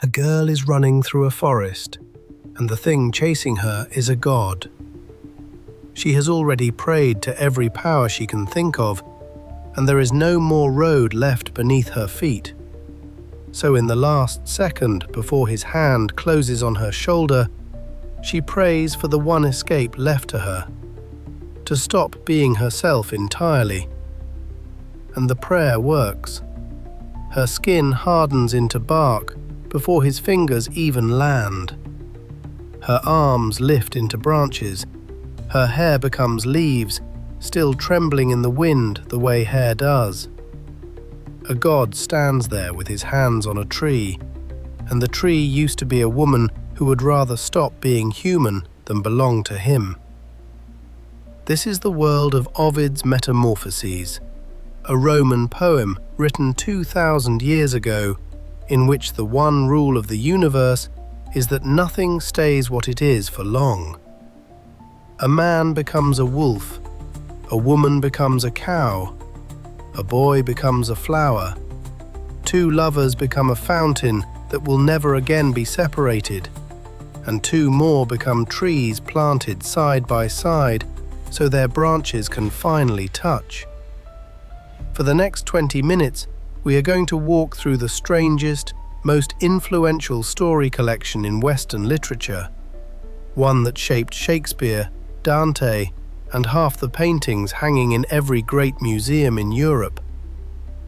A girl is running through a forest, and the thing chasing her is a god. She has already prayed to every power she can think of, and there is no more road left beneath her feet. So in the last second before his hand closes on her shoulder, she prays for the one escape left to her, to stop being herself entirely. And the prayer works. Her skin hardens into bark before his fingers even land. Her arms lift into branches. Her hair becomes leaves, still trembling in the wind the way hair does. A god stands there with his hands on a tree, and the tree used to be a woman who would rather stop being human than belong to him. This is the world of Ovid's Metamorphoses, a Roman poem written 2,000 years ago, in which the one rule of the universe is that nothing stays what it is for long. A man becomes a wolf, a woman becomes a cow, a boy becomes a flower, two lovers become a fountain that will never again be separated, and two more become trees planted side by side so their branches can finally touch. For the next 20 minutes, we are going to walk through the strangest, most influential story collection in Western literature, one that shaped Shakespeare, Dante, and half the paintings hanging in every great museum in Europe,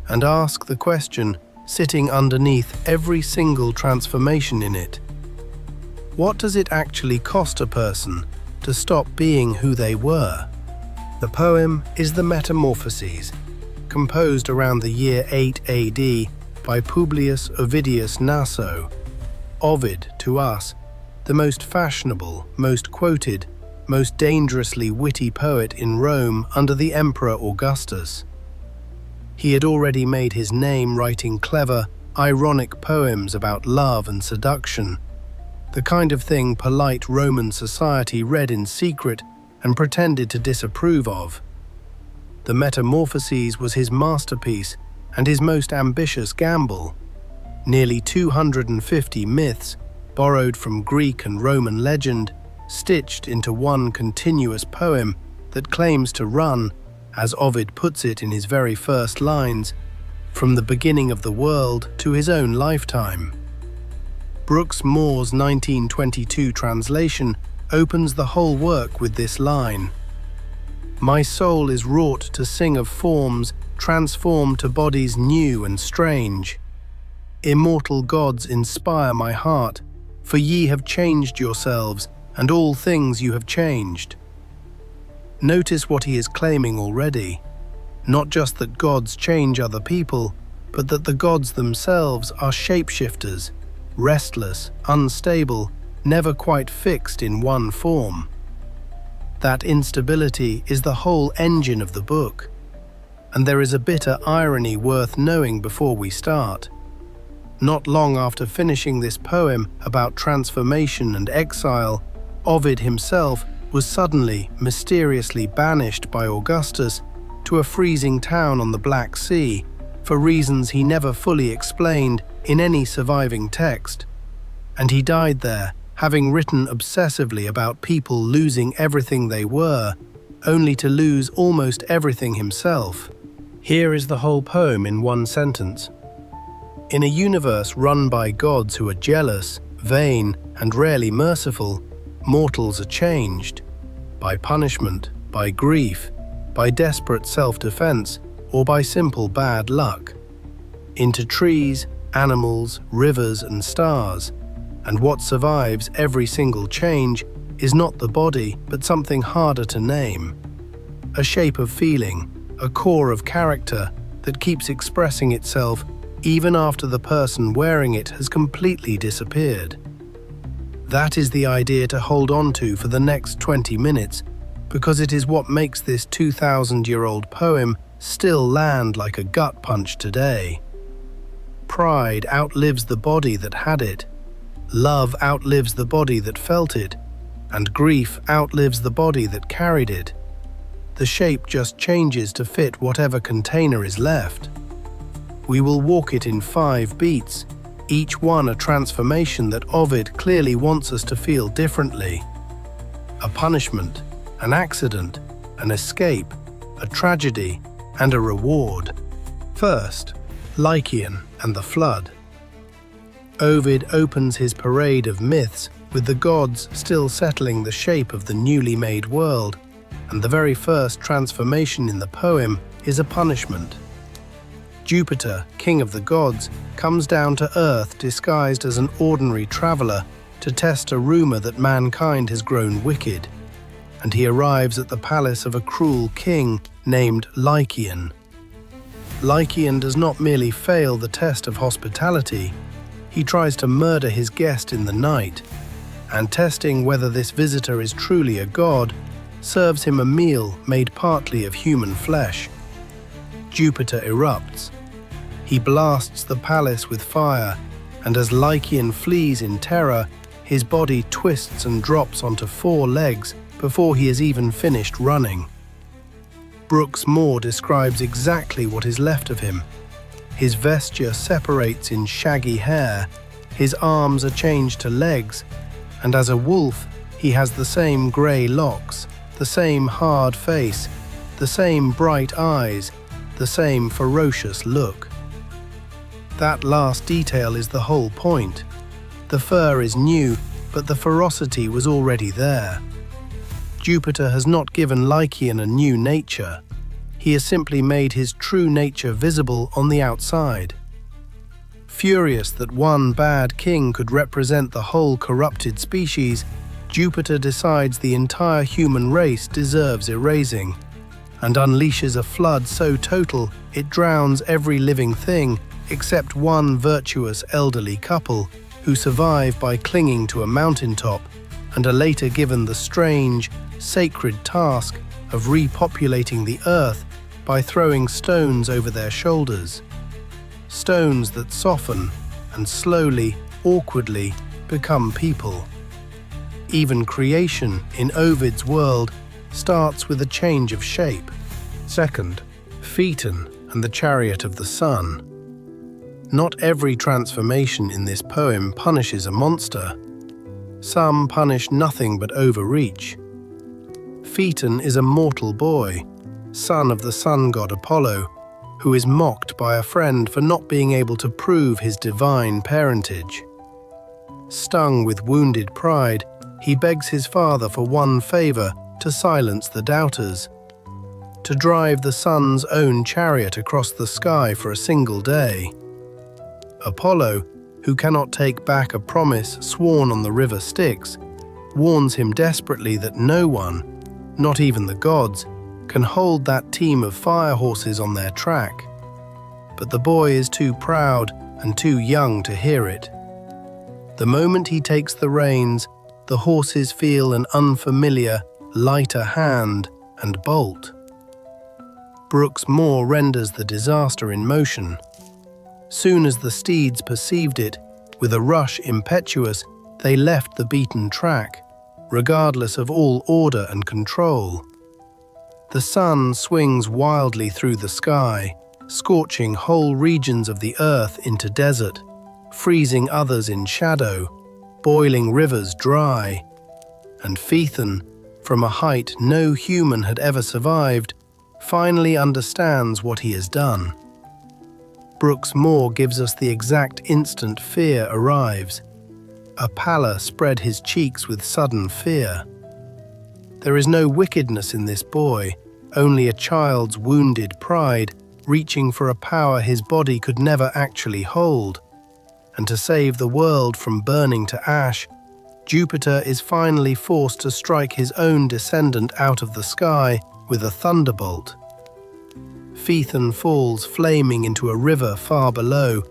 and ask the question sitting underneath every single transformation in it. What does it actually cost a person to stop being who they were? The poem is the Metamorphoses, composed around the year 8 AD by Publius Ovidius Naso. Ovid, to us, the most fashionable, most quoted, most dangerously witty poet in Rome under the Emperor Augustus. He had already made his name writing clever, ironic poems about love and seduction, the kind of thing polite Roman society read in secret and pretended to disapprove of. The Metamorphoses was his masterpiece and his most ambitious gamble. Nearly 250 myths, borrowed from Greek and Roman legend, stitched into one continuous poem that claims to run, as Ovid puts it in his very first lines, from the beginning of the world to his own lifetime. Brooks Moore's 1922 translation opens the whole work with this line: "My soul is wrought to sing of forms transformed to bodies new and strange. Immortal gods inspire my heart, for ye have changed yourselves, and all things you have changed." Notice what he is claiming already. Not just that gods change other people, but that the gods themselves are shapeshifters, restless, unstable, never quite fixed in one form. That instability is the whole engine of the book. And there is a bitter irony worth knowing before we start. Not long after finishing this poem about transformation and exile, Ovid himself was suddenly, mysteriously banished by Augustus to a freezing town on the Black Sea for reasons he never fully explained in any surviving text. And he died there, having written obsessively about people losing everything they were, only to lose almost everything himself. Here is the whole poem in one sentence. In a universe run by gods who are jealous, vain, and rarely merciful, mortals are changed. By punishment, by grief, by desperate self-defense, or by simple bad luck. Into trees, animals, rivers, and stars. And what survives every single change is not the body, but something harder to name. A shape of feeling, a core of character that keeps expressing itself even after the person wearing it has completely disappeared. That is the idea to hold on to for the next 20 minutes, because it is what makes this 2,000-year-old poem still land like a gut punch today. Pride outlives the body that had it, love outlives the body that felt it, and grief outlives the body that carried it. The shape just changes to fit whatever container is left. We will walk it in 5 beats, each one a transformation that Ovid clearly wants us to feel differently. A punishment, an accident, an escape, a tragedy, and a reward. First, Lycaon and the flood. Ovid opens his parade of myths with the gods still settling the shape of the newly made world, and the very first transformation in the poem is a punishment. Jupiter, king of the gods, comes down to earth disguised as an ordinary traveler to test a rumor that mankind has grown wicked, and he arrives at the palace of a cruel king named Lycaon. Lycaon does not merely fail the test of hospitality, he tries to murder his guest in the night, and testing whether this visitor is truly a god, serves him a meal made partly of human flesh. Jupiter erupts. He blasts the palace with fire, and as Lycaon flees in terror, his body twists and drops onto 4 legs before he has even finished running. Brooks Moore describes exactly what is left of him. His vesture separates in shaggy hair, his arms are changed to legs, and as a wolf, he has the same grey locks, the same hard face, the same bright eyes, the same ferocious look. That last detail is the whole point. The fur is new, but the ferocity was already there. Jupiter has not given Lycaon a new nature. He has simply made his true nature visible on the outside. Furious that one bad king could represent the whole corrupted species, Jupiter decides the entire human race deserves erasing, and unleashes a flood so total it drowns every living thing except one virtuous elderly couple who survive by clinging to a mountaintop and are later given the strange, sacred task of repopulating the earth by throwing stones over their shoulders. Stones that soften and slowly, awkwardly become people. Even creation in Ovid's world starts with a change of shape. Second, Phaethon and the chariot of the sun. Not every transformation in this poem punishes a monster. Some punish nothing but overreach. Phaethon is a mortal boy, son of the sun god Apollo, who is mocked by a friend for not being able to prove his divine parentage. Stung with wounded pride, he begs his father for one favor to silence the doubters: to drive the sun's own chariot across the sky for a single day. Apollo, who cannot take back a promise sworn on the river Styx, warns him desperately that no one, not even the gods, can hold that team of fire horses on their track. But the boy is too proud and too young to hear it. The moment he takes the reins, the horses feel an unfamiliar, lighter hand and bolt. Brooks Moore renders the disaster in motion. Soon as the steeds perceived it, with a rush impetuous, they left the beaten track, regardless of all order and control. The sun swings wildly through the sky, scorching whole regions of the earth into desert, freezing others in shadow, boiling rivers dry. And Phaethon, from a height no human had ever survived, finally understands what he has done. Brooks Moore gives us the exact instant fear arrives. A pallor spread his cheeks with sudden fear. There is no wickedness in this boy, only a child's wounded pride reaching for a power his body could never actually hold. And to save the world from burning to ash, Jupiter is finally forced to strike his own descendant out of the sky with a thunderbolt. Phaethon falls flaming into a river far below,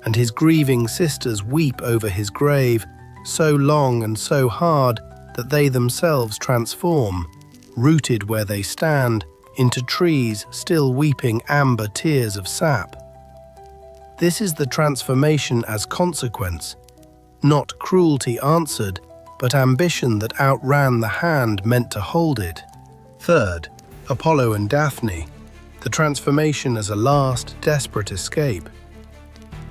and his grieving sisters weep over his grave, so long and so hard that they themselves transform, rooted where they stand, into trees still weeping amber tears of sap. This is the transformation as consequence, not cruelty answered, but ambition that outran the hand meant to hold it. Third, Apollo and Daphne, the transformation as a last, desperate escape.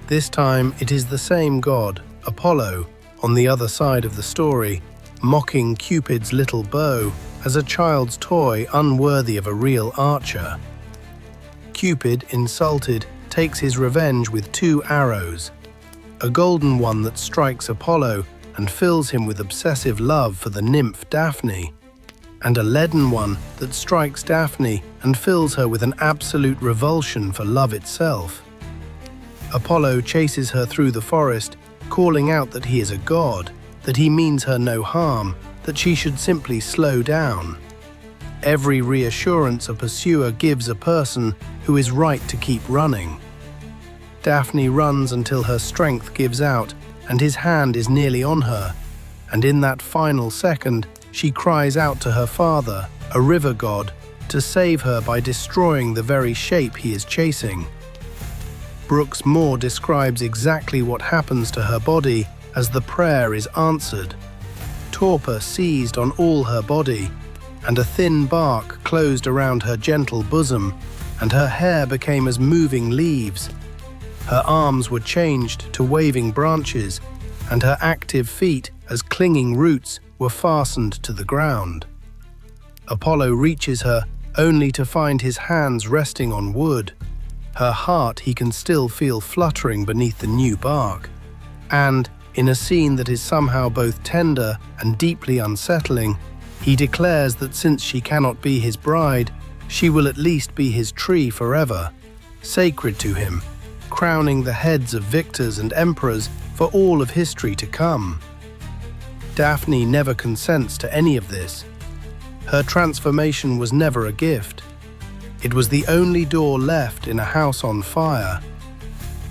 This time it is the same god, Apollo, on the other side of the story, mocking Cupid's little bow as a child's toy unworthy of a real archer. Cupid, insulted, takes his revenge with 2 arrows, a golden one that strikes Apollo and fills him with obsessive love for the nymph Daphne, and a leaden one that strikes Daphne and fills her with an absolute revulsion for love itself. Apollo chases her through the forest, calling out that he is a god, that he means her no harm, that she should simply slow down. Every reassurance a pursuer gives a person who is right to keep running. Daphne runs until her strength gives out and his hand is nearly on her, and in that final second she cries out to her father, a river god, to save her by destroying the very shape he is chasing. Brooks Moore describes exactly what happens to her body as the prayer is answered. Torpor seized on all her body, and a thin bark closed around her gentle bosom, and her hair became as moving leaves. Her arms were changed to waving branches, and her active feet as clinging roots were fastened to the ground. Apollo reaches her only to find his hands resting on wood. Her heart he can still feel fluttering beneath the new bark. And, in a scene that is somehow both tender and deeply unsettling, he declares that since she cannot be his bride, she will at least be his tree forever, sacred to him, crowning the heads of victors and emperors for all of history to come. Daphne never consents to any of this. Her transformation was never a gift. It was the only door left in a house on fire.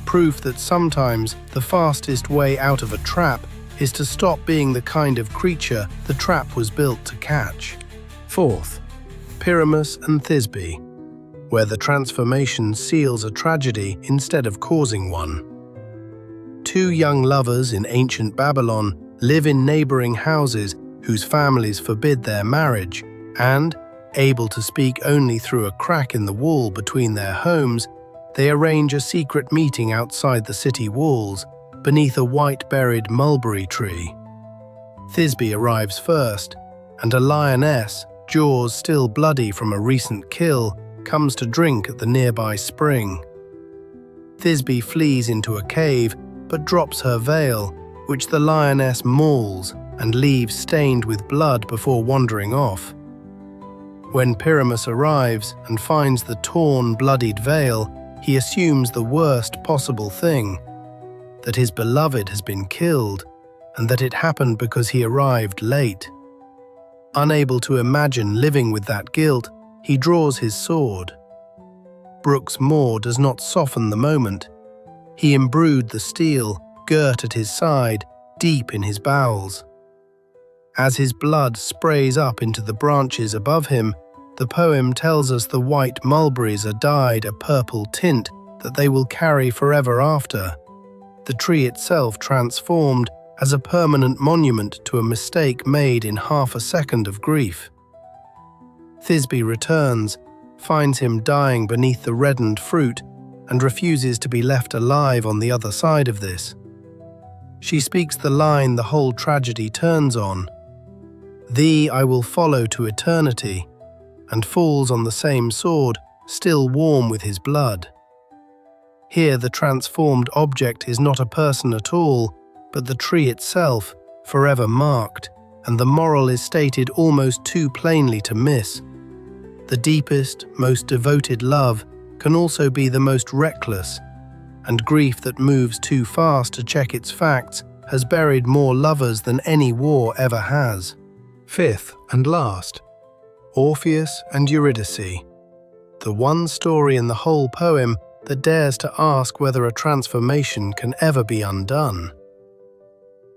Proof that sometimes the fastest way out of a trap is to stop being the kind of creature the trap was built to catch. Fourth, Pyramus and Thisbe, where the transformation seals a tragedy instead of causing one. 2 young lovers in ancient Babylon live in neighboring houses whose families forbid their marriage, and, able to speak only through a crack in the wall between their homes, they arrange a secret meeting outside the city walls, beneath a white-berried mulberry tree. Thisbe arrives first, and a lioness, jaws still bloody from a recent kill, comes to drink at the nearby spring. Thisbe flees into a cave, but drops her veil, which the lioness mauls and leaves stained with blood before wandering off. When Pyramus arrives and finds the torn, bloodied veil, he assumes the worst possible thing, that his beloved has been killed, and that it happened because he arrived late. Unable to imagine living with that guilt, he draws his sword. Brooks Moore does not soften the moment. He imbrued the steel, girt at his side, deep in his bowels. As his blood sprays up into the branches above him, the poem tells us the white mulberries are dyed a purple tint that they will carry forever after, the tree itself transformed as a permanent monument to a mistake made in half a second of grief. Thisbe returns, finds him dying beneath the reddened fruit, and refuses to be left alive on the other side of this. She speaks the line the whole tragedy turns on, "Thee I will follow to eternity," and falls on the same sword, still warm with his blood. Here the transformed object is not a person at all, but the tree itself, forever marked, and the moral is stated almost too plainly to miss. The deepest, most devoted love can also be the most reckless, and grief that moves too fast to check its facts has buried more lovers than any war ever has. Fifth and last, Orpheus and Eurydice, the one story in the whole poem that dares to ask whether a transformation can ever be undone.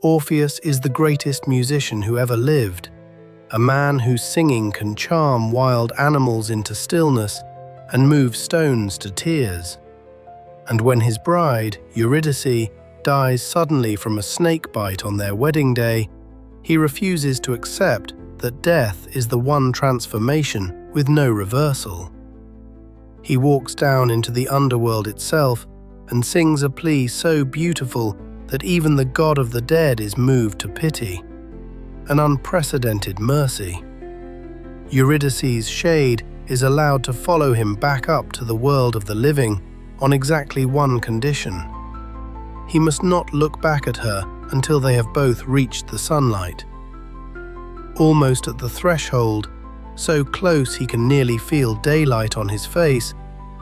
Orpheus is the greatest musician who ever lived, a man whose singing can charm wild animals into stillness and move stones to tears. And when his bride, Eurydice, dies suddenly from a snake bite on their wedding day, he refuses to accept that death is the one transformation with no reversal. He walks down into the underworld itself and sings a plea so beautiful that even the god of the dead is moved to pity. An unprecedented mercy. Eurydice's shade is allowed to follow him back up to the world of the living on exactly one condition. He must not look back at her until they have both reached the sunlight. Almost at the threshold, so close he can nearly feel daylight on his face,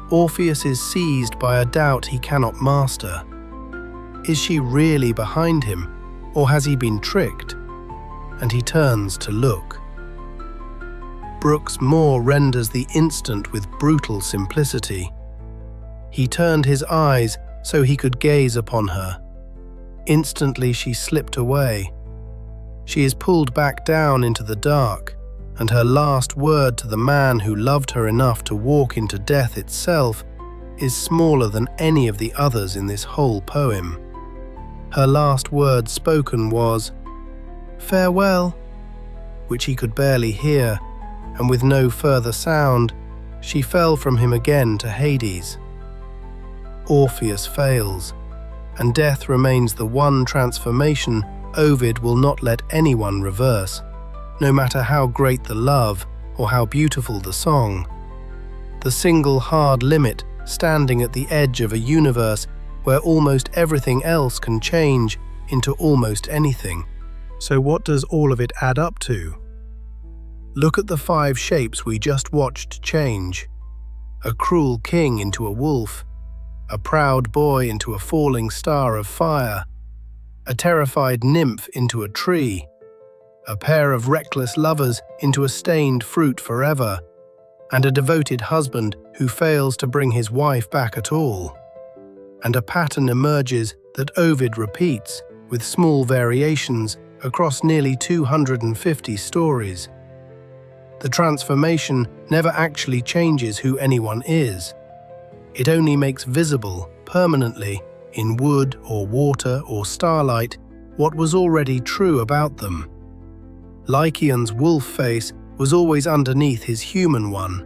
Orpheus is seized by a doubt he cannot master. Is she really behind him, or has he been tricked? And he turns to look. Brooks Moore renders the instant with brutal simplicity. He turned his eyes so he could gaze upon her. Instantly she slipped away. She is pulled back down into the dark, and her last word to the man who loved her enough to walk into death itself is smaller than any of the others in this whole poem. Her last word spoken was, "Farewell," which he could barely hear, and with no further sound, she fell from him again to Hades. Orpheus fails, and death remains the one transformation Ovid will not let anyone reverse, no matter how great the love or how beautiful the song. The single hard limit standing at the edge of a universe where almost everything else can change into almost anything. So what does all of it add up to? Look at the 5 shapes we just watched change. A cruel king into a wolf, a proud boy into a falling star of fire, a terrified nymph into a tree, a pair of reckless lovers into a stained fruit forever, and a devoted husband who fails to bring his wife back at all. And a pattern emerges that Ovid repeats, with small variations, across nearly 250 stories. The transformation never actually changes who anyone is. It only makes visible, permanently, in wood or water or starlight, what was already true about them. Lycaon's wolf face was always underneath his human one.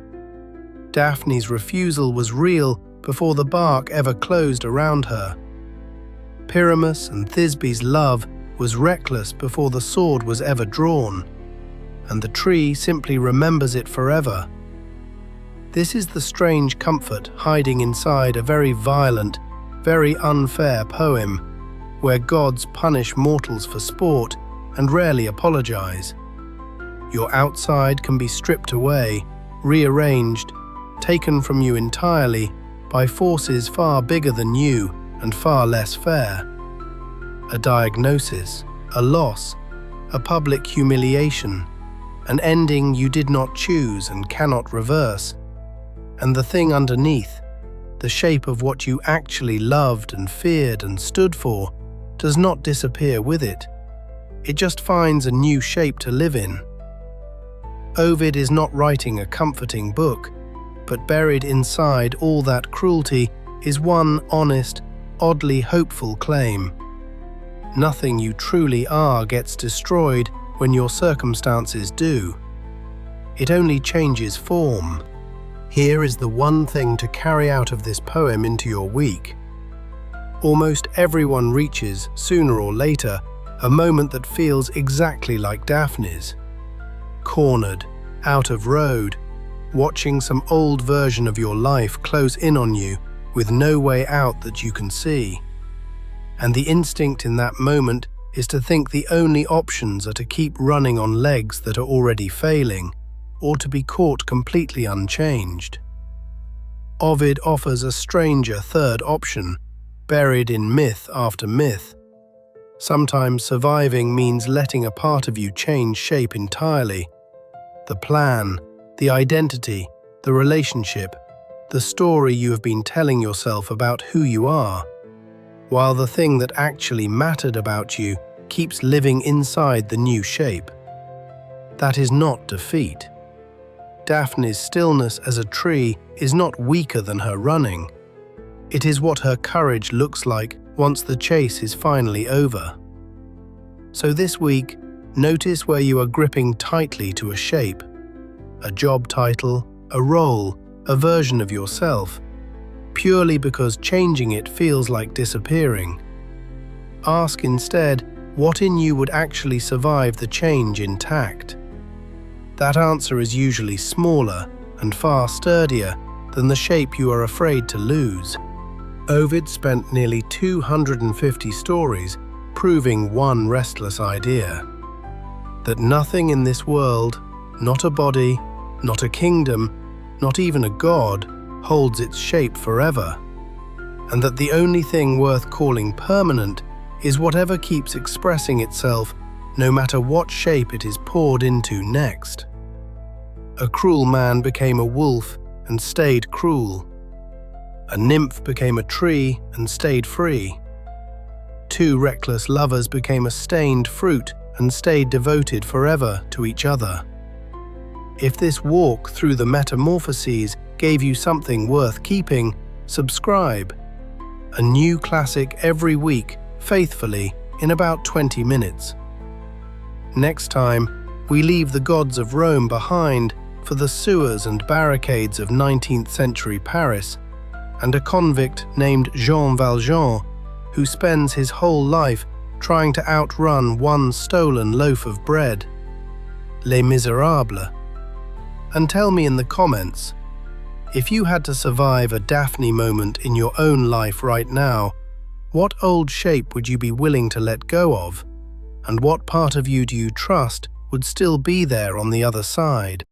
Daphne's refusal was real before the bark ever closed around her. Pyramus and Thisbe's love was reckless before the sword was ever drawn, and the tree simply remembers it forever. This is the strange comfort hiding inside a very violent, very unfair poem, where gods punish mortals for sport and rarely apologize. Your outside can be stripped away, rearranged, taken from you entirely by forces far bigger than you and far less fair. A diagnosis, a loss, a public humiliation, an ending you did not choose and cannot reverse. And the thing underneath, the shape of what you actually loved and feared and stood for, does not disappear with it. It just finds a new shape to live in. Ovid is not writing a comforting book, but buried inside all that cruelty is one honest, oddly hopeful claim. Nothing you truly are gets destroyed when your circumstances do. It only changes form. Here is the one thing to carry out of this poem into your week. Almost everyone reaches, sooner or later, a moment that feels exactly like Daphne's. Cornered, out of road, watching some old version of your life close in on you with no way out that you can see. And the instinct in that moment is to think the only options are to keep running on legs that are already failing, or to be caught completely unchanged. Ovid offers a stranger third option, buried in myth after myth. Sometimes surviving means letting a part of you change shape entirely. The plan, the identity, the relationship, the story you have been telling yourself about who you are, while the thing that actually mattered about you keeps living inside the new shape. That is not defeat. Daphne's stillness as a tree is not weaker than her running. It is what her courage looks like once the chase is finally over. So this week, notice where you are gripping tightly to a shape, a job title, a role, a version of yourself. purely because changing it feels like disappearing. Ask instead what in you would actually survive the change intact. That answer is usually smaller and far sturdier than the shape you are afraid to lose. Ovid spent nearly 250 stories proving one restless idea: that nothing in this world, not a body, not a kingdom, not even a god, holds its shape forever, and that the only thing worth calling permanent is whatever keeps expressing itself, no matter what shape it is poured into next. A cruel man became a wolf and stayed cruel. A nymph became a tree and stayed free. Two reckless lovers became a stained fruit and stayed devoted forever to each other. If this walk through the Metamorphoses gave you something worth keeping, subscribe. A new classic every week, faithfully, in about 20 minutes. Next time, we leave the gods of Rome behind for the sewers and barricades of 19th century Paris, and a convict named Jean Valjean, who spends his whole life trying to outrun one stolen loaf of bread. Les Miserables. And tell me in the comments, if you had to survive a Daphne moment in your own life right now, what old shape would you be willing to let go of? And what part of you do you trust would still be there on the other side?